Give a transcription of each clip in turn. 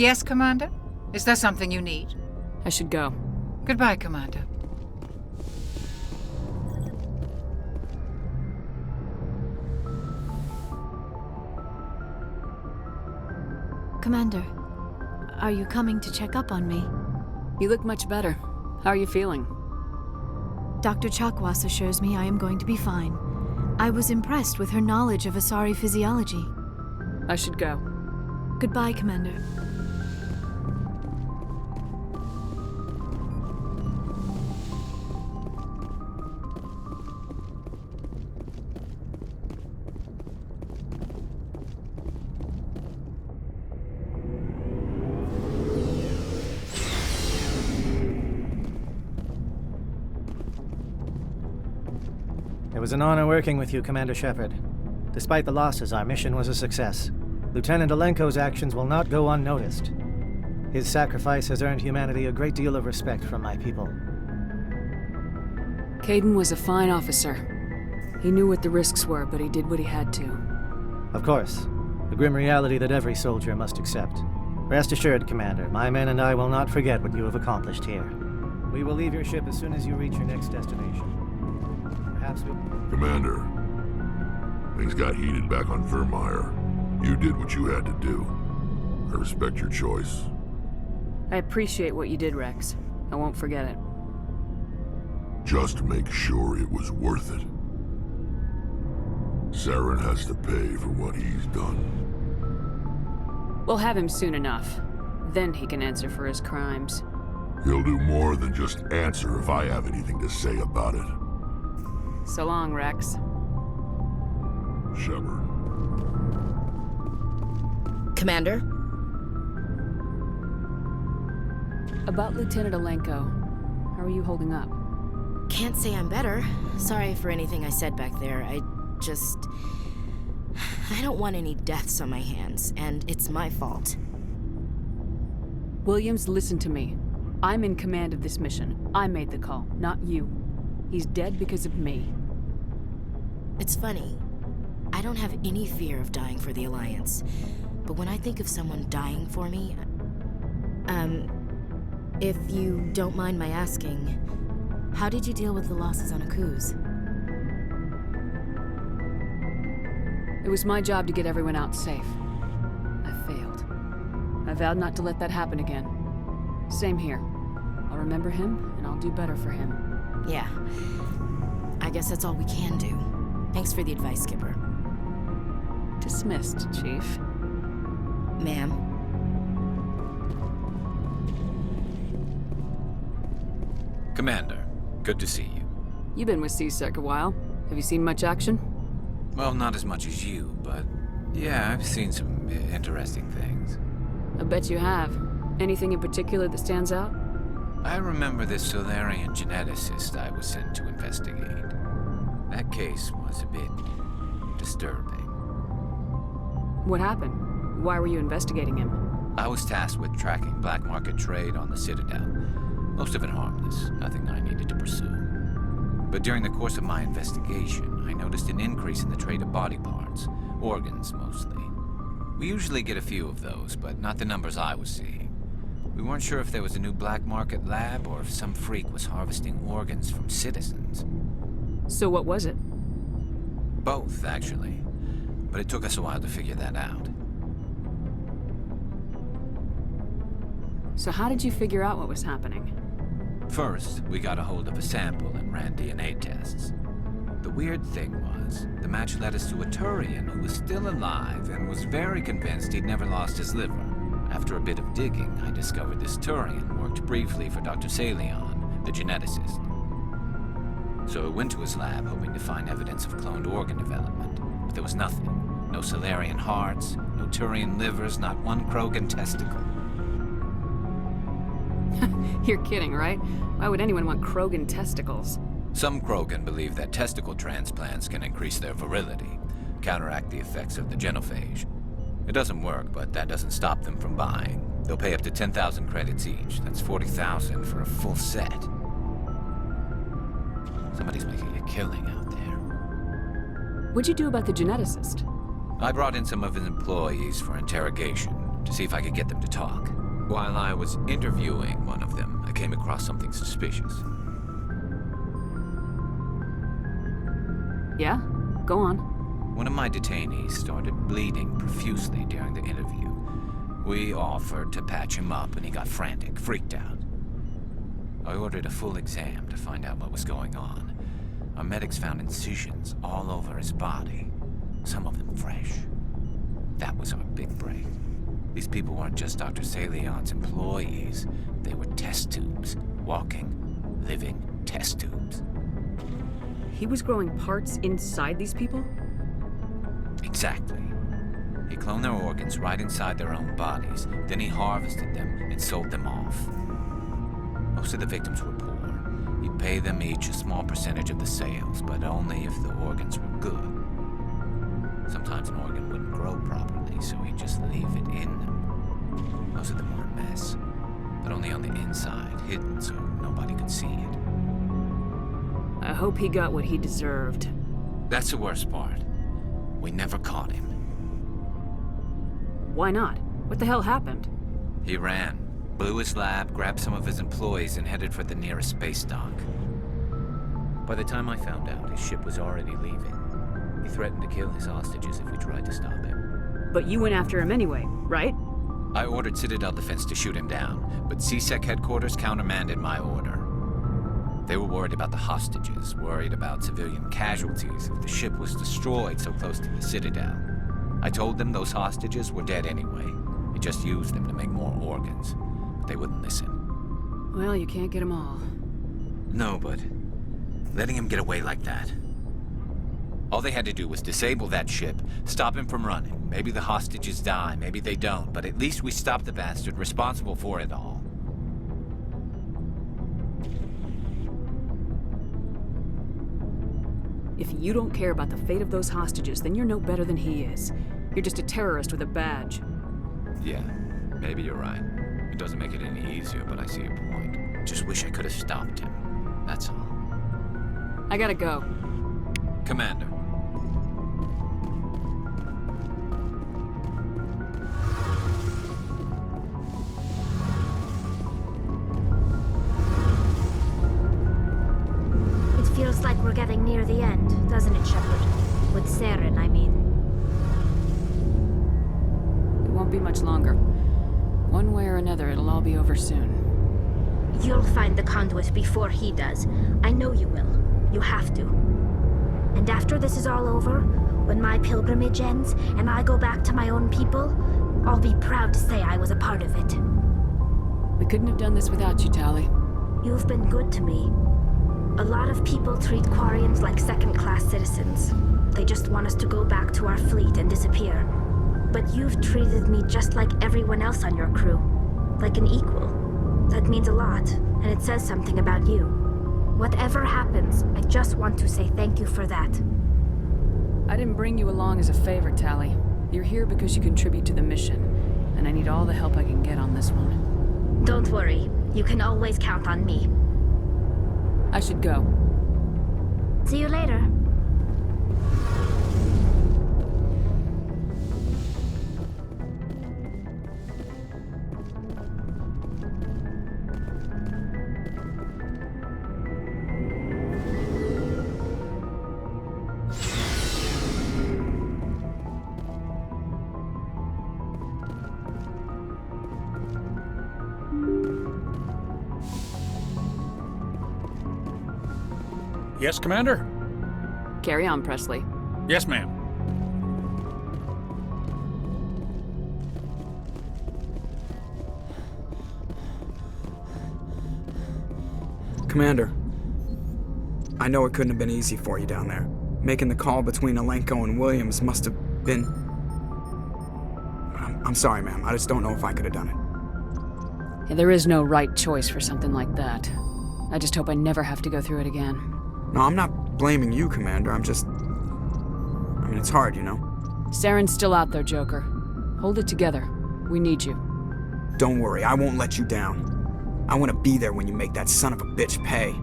Yes, Commander? Is there something you need? I should go. Goodbye, Commander. Commander, are you coming to check up on me? You look much better. How are you feeling? Dr. Chakwas assures me I am going to be fine. I was impressed with her knowledge of Asari physiology. I should go. Goodbye, Commander. It was an honor working with you, Commander Shepard. Despite the losses, our mission was a success. Lieutenant Alenko's actions will not go unnoticed. His sacrifice has earned humanity a great deal of respect from my people. Caden was a fine officer. He knew what the risks were, but he did what he had to. Of course, the grim reality that every soldier must accept. Rest assured, Commander, my men and I will not forget what you have accomplished here. We will leave your ship as soon as you reach your next destination. Perhaps we... Commander, things got heated back on Vermeer. You did what you had to do. I respect your choice. I appreciate what you did, Rex. I won't forget it. Just make sure it was worth it. Serene has to pay for what he's done. We'll have him soon enough. Then he can answer for his crimes. He'll do more than just answer if I have anything to say about it. So long, Rex. Shepard. Commander? About Lieutenant Alenko, how are you holding up? Can't say I'm better. Sorry for anything I said back there. I don't want any deaths on my hands, and it's my fault. Williams, listen to me. I'm in command of this mission. I made the call, not you. He's dead because of me. It's funny. I don't have any fear of dying for the Alliance. But when I think of someone dying for me... if you don't mind my asking, how did you deal with the losses on Akuz? It was my job to get everyone out safe. I failed. I vowed not to let that happen again. Same here. I'll remember him, and I'll do better for him. Yeah. I guess that's all we can do. Thanks for the advice, Skipper. Dismissed, Chief. Ma'am. Commander, good to see you. You've been with C-Sec a while. Have you seen much action? Well, not as much as you, but yeah, I've seen some interesting things. I bet you have. Anything in particular that stands out? I remember this Solarian geneticist I was sent to investigate. That case was a bit disturbing. What happened? Why were you investigating him? I was tasked with tracking black market trade on the Citadel. Most of it harmless, nothing I needed to pursue. But during the course of my investigation, I noticed an increase in the trade of body parts, organs mostly. We usually get a few of those, but not the numbers I was seeing. We weren't sure if there was a new black market lab or if some freak was harvesting organs from citizens. So what was it? Both, actually. But it took us a while to figure that out. So how did you figure out what was happening? First, we got a hold of a sample and ran DNA tests. The weird thing was, the match led us to a Turian who was still alive and was very convinced he'd never lost his liver. After a bit of digging, I discovered this Turian worked briefly for Dr. Salion, the geneticist. So I went to his lab hoping to find evidence of cloned organ development, but there was nothing. No Solarian hearts, no Turian livers, not one Krogan testicle. You're kidding, right? Why would anyone want Krogan testicles? Some Krogan believe that testicle transplants can increase their virility, counteract the effects of the genophage. It doesn't work, but that doesn't stop them from buying. They'll pay up to 10,000 credits each. That's 40,000 for a full set. Somebody's making a killing out there. What'd you do about the geneticist? I brought in some of his employees for interrogation. to see if I could get them to talk. While I was interviewing one of them, I came across something suspicious. Yeah? Go on. One of my detainees started bleeding profusely during the interview. We offered to patch him up, and he got frantic, freaked out. I ordered a full exam to find out what was going on. Our medics found incisions all over his body, some of them fresh. That was our big break. These people weren't just Dr. Salion's employees. They were test tubes. Walking, living test tubes. He was growing parts inside these people? Exactly. He cloned their organs right inside their own bodies. Then he harvested them and sold them off. Most of the victims were poor. He'd pay them each a small percentage of the sales, but only if the organs were good. Sometimes an organ wouldn't grow properly, so he'd just leave it in them. Most of them were a mess, but only on the inside, hidden so nobody could see it. I hope he got what he deserved. That's the worst part. We never caught him. Why not? What the hell happened? He ran, blew his lab, grabbed some of his employees, and headed for the nearest space dock. By the time I found out, his ship was already leaving. He threatened to kill his hostages if we tried to stop him. But you went after him anyway, right? I ordered Citadel Defense to shoot him down, but CSEC headquarters countermanded my order. They were worried about the hostages, worried about civilian casualties if the ship was destroyed so close to the Citadel. I told them those hostages were dead anyway. We just used them to make more organs. But they wouldn't listen. Well, you can't get them all. No, but letting him get away like that. All they had to do was disable that ship, stop him from running. Maybe the hostages die, maybe they don't, but at least we stopped the bastard responsible for it all. If you don't care about the fate of those hostages, then you're no better than he is. You're just a terrorist with a badge. Yeah, maybe you're right. It doesn't make it any easier, but I see your point. Just wish I could have stopped him. That's all. I gotta go. Commander. Feels like we're getting near the end, doesn't it, Shepard? With Serene, I mean. It won't be much longer. One way or another, it'll all be over soon. You'll find the conduit before he does. I know you will. You have to. And after this is all over, when my pilgrimage ends and I go back to my own people, I'll be proud to say I was a part of it. We couldn't have done this without you, Tali. You've been good to me. A lot of people treat Quarians like second-class citizens. They just want us to go back to our fleet and disappear. But you've treated me just like everyone else on your crew. Like an equal. That means a lot, and it says something about you. Whatever happens, I just want to say thank you for that. I didn't bring you along as a favor, Tali. You're here because you contribute to the mission, and I need all the help I can get on this one. Don't worry. You can always count on me. I should go. See you later. Yes, Commander? Carry on, Presley. Yes, ma'am. Commander, I know it couldn't have been easy for you down there. Making the call between Alenko and Williams must have been... I'm sorry, ma'am. I just don't know if I could have done it. Yeah, there is no right choice for something like that. I just hope I never have to go through it again. No, I'm not blaming you, Commander. I'm just... it's hard, you know? Serene's still out there, Joker. Hold it together. We need you. Don't worry, I won't let you down. I want to be there when you make that son of a bitch pay.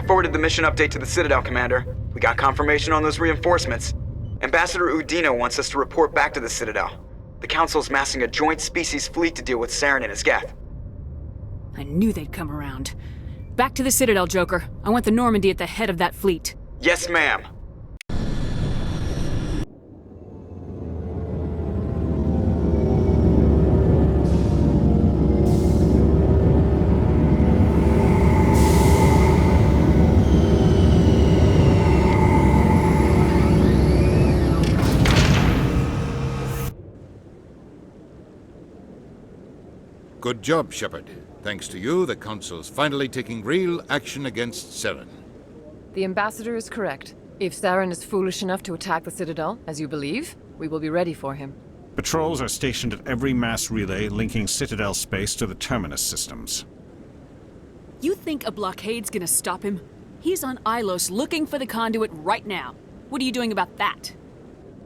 forwarded the mission update to the Citadel, Commander. We got confirmation on those reinforcements. Ambassador Udina wants us to report back to the Citadel. The Council's massing a joint species fleet to deal with Serene and his Geth. I knew they'd come around. Back to the Citadel, Joker. I want the Normandy at the head of that fleet. Yes, ma'am. Good job, Shepard. Thanks to you, the Council's finally taking real action against Serene. The Ambassador is correct. If Serene is foolish enough to attack the Citadel, as you believe, we will be ready for him. Patrols are stationed at every mass relay linking Citadel space to the Terminus systems. You think a blockade's gonna stop him? He's on Ilos looking for the conduit right now. What are you doing about that?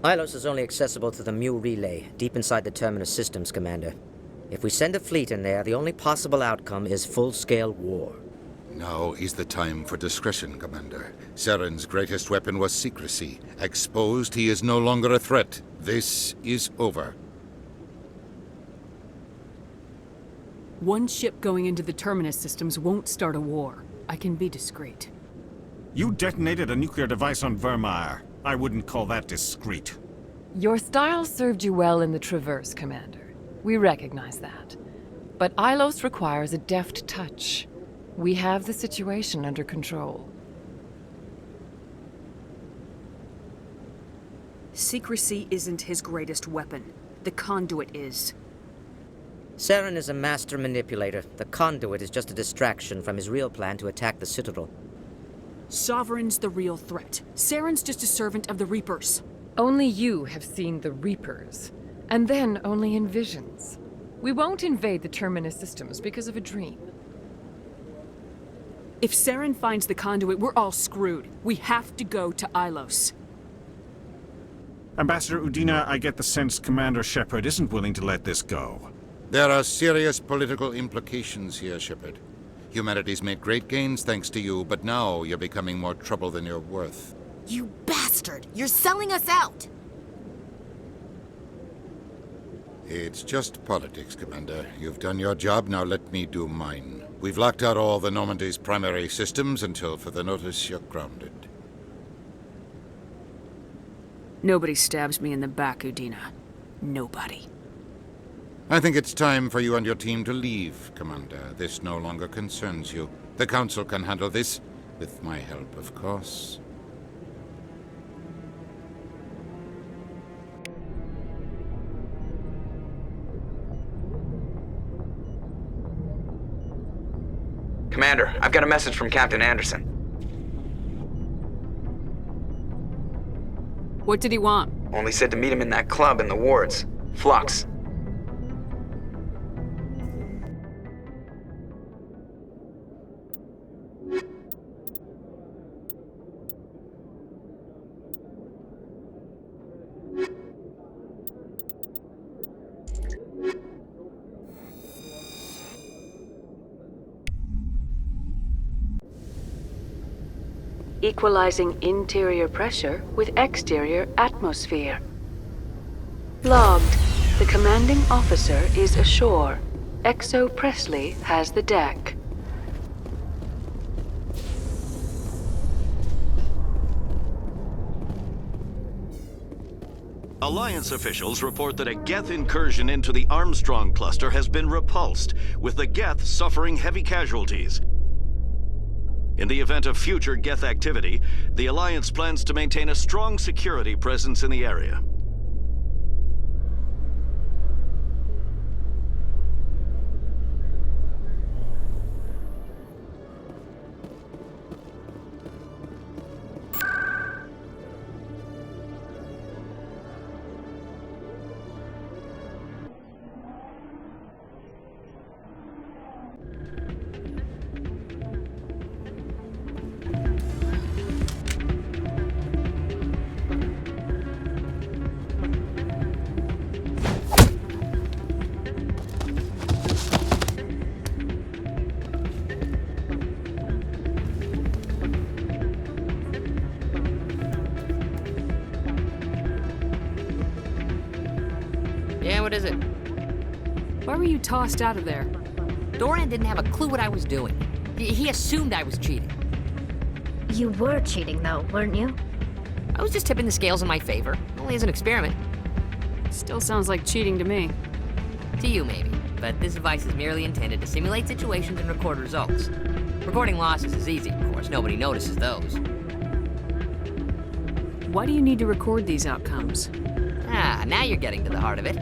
Ilos is only accessible to the Mu relay, deep inside the Terminus systems, Commander. If we send a fleet in there, the only possible outcome is full-scale war. Now is the time for discretion, Commander. Serene's greatest weapon was secrecy. Exposed, he is no longer a threat. This is over. One ship going into the Terminus systems won't start a war. I can be discreet. You detonated a nuclear device on Vermeer. I wouldn't call that discreet. Your style served you well in the Traverse, Commander. We recognize that. But Ilos requires a deft touch. We have the situation under control. Secrecy isn't his greatest weapon. The conduit is. Serene is a master manipulator. The conduit is just a distraction from his real plan to attack the Citadel. Sovereign's the real threat. Serene's just a servant of the Reapers. Only you have seen the Reapers. And then only in visions. We won't invade the Terminus systems because of a dream. If Serene finds the conduit, we're all screwed. We have to go to Ilos. Ambassador Udina, I get the sense Commander Shepard isn't willing to let this go. There are serious political implications here, Shepard. Humanity's made great gains thanks to you, but now you're becoming more trouble than you're worth. You bastard! You're selling us out! It's just politics, Commander. You've done your job, now let me do mine. We've locked out all the Normandy's primary systems until further notice you're grounded. Nobody stabs me in the back, Udina. Nobody. I think it's time for you and your team to leave, Commander. This no longer concerns you. The Council can handle this, with my help, of course. Commander, I've got a message from Captain Anderson. What did he want? Only said to meet him in that club in the wards. Flux. Equalizing interior pressure with exterior atmosphere. Logged. The commanding officer is ashore. Exo Presley has the deck. Alliance officials report that a Geth incursion into the Armstrong cluster has been repulsed, with the Geth suffering heavy casualties. In the event of future Geth activity, the Alliance plans to maintain a strong security presence in the area. Yeah, what is it? Why were you tossed out of there? Doran didn't have a clue what I was doing. He assumed I was cheating. You were cheating, though, weren't you? I was just tipping the scales in my favor, only as an experiment. Still sounds like cheating to me. To you, maybe. But this device is merely intended to simulate situations and record results. Recording losses is easy, of course. Nobody notices those. Why do you need to record these outcomes? Ah, now you're getting to the heart of it.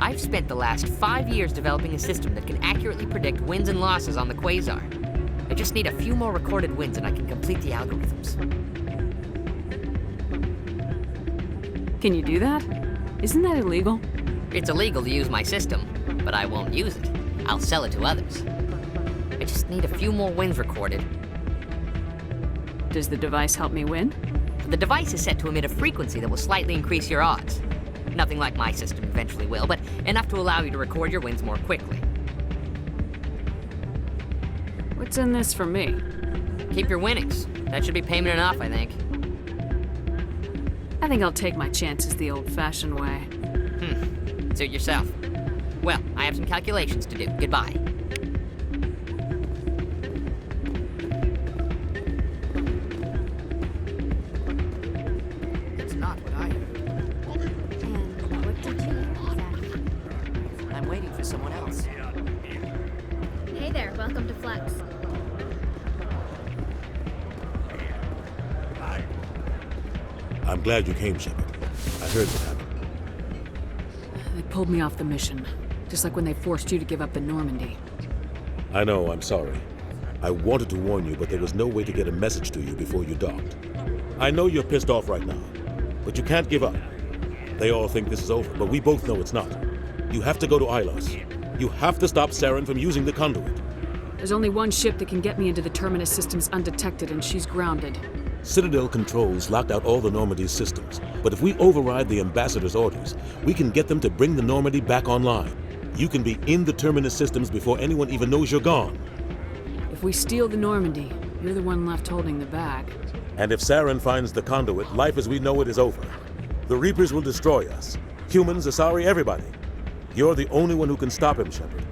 I've spent the last 5 years developing a system that can accurately predict wins and losses on the Quasar. I just need a few more recorded wins and I can complete the algorithms. Can you do that? Isn't that illegal? It's illegal to use my system, but I won't use it. I'll sell it to others. I just need a few more wins recorded. Does the device help me win? The device is set to emit a frequency that will slightly increase your odds. Nothing like my system eventually will, but enough to allow you to record your wins more quickly. What's in this for me? Keep your winnings. That should be payment enough, I think. I think I'll take my chances the old-fashioned way. Suit yourself. Well, I have some calculations to do. Goodbye. It's not what I heard. And what did you hear exactly? I'm waiting for someone else. Hey there, welcome to Flex. I'm glad you came, Shepard. I heard what happened. They pulled me off the mission, just like when they forced you to give up the Normandy. I know, I'm sorry. I wanted to warn you, but there was no way to get a message to you before you docked. I know you're pissed off right now, but you can't give up. They all think this is over, but we both know it's not. You have to go to Ilos. You have to stop Serene from using the conduit. There's only one ship that can get me into the Terminus systems undetected, and she's grounded. Citadel controls locked out all the Normandy's systems, but if we override the Ambassador's orders, we can get them to bring the Normandy back online. You can be in the Terminus systems before anyone even knows you're gone. If we steal the Normandy, you're the one left holding the bag. And if Serene finds the conduit, life as we know it is over. The Reapers will destroy us. Humans, Asari, everybody. You're the only one who can stop him, Shepard.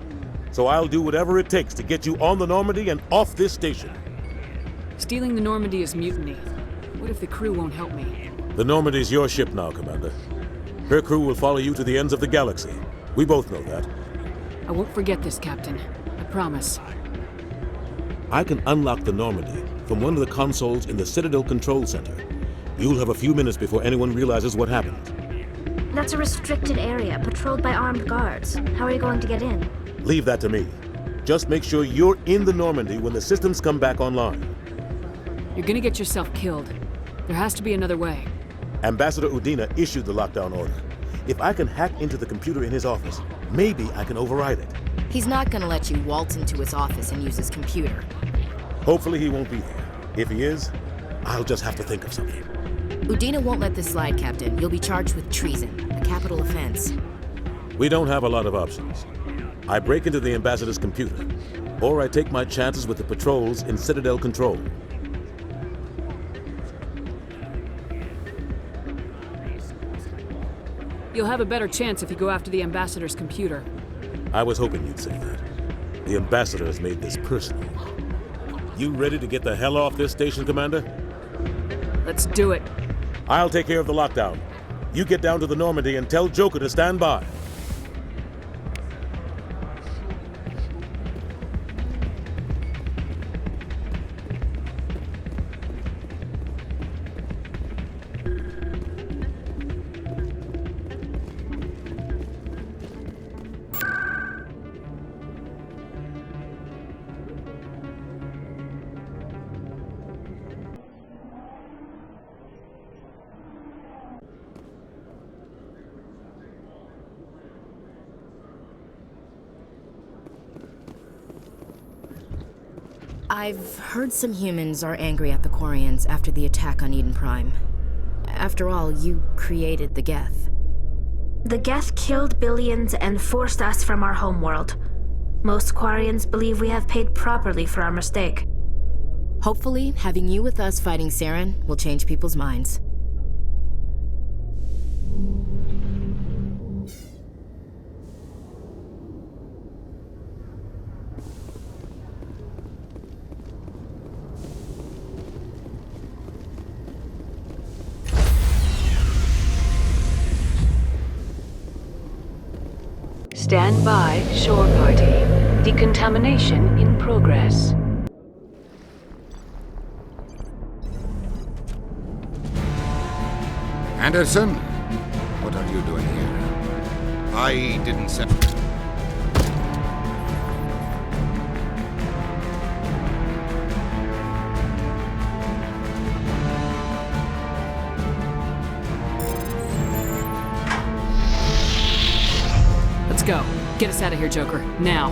So I'll do whatever it takes to get you on the Normandy and off this station. Stealing the Normandy is mutiny. What if the crew won't help me? The Normandy's your ship now, Commander. Her crew will follow you to the ends of the galaxy. We both know that. I won't forget this, Captain. I promise. I can unlock the Normandy from one of the consoles in the Citadel Control Center. You'll have a few minutes before anyone realizes what happened. That's a restricted area, patrolled by armed guards. How are you going to get in? Leave that to me. Just make sure you're in the Normandy when the systems come back online. You're gonna get yourself killed. There has to be another way. Ambassador Udina issued the lockdown order. If I can hack into the computer in his office, maybe I can override it. He's not gonna let you waltz into his office and use his computer. Hopefully he won't be there. If he is, I'll just have to think of something. Udina won't let this slide, Captain. You'll be charged with treason, a capital offense. We don't have a lot of options. I break into the Ambassador's computer, or I take my chances with the patrols in Citadel Control. You'll have a better chance if you go after the Ambassador's computer. I was hoping you'd say that. The Ambassador has made this personal. You ready to get the hell off this station, Commander? Let's do it. I'll take care of the lockdown. You get down to the Normandy and tell Joker to stand by. I've heard some humans are angry at the Quarians after the attack on Eden Prime. After all, you created the Geth. The Geth killed billions and forced us from our homeworld. Most Quarians believe we have paid properly for our mistake. Hopefully, having you with us fighting Serene will change people's minds. Stand by, shore party. Decontamination in progress. Anderson, what are you doing here? I didn't send... Let's go. Get us out of here, Joker. Now.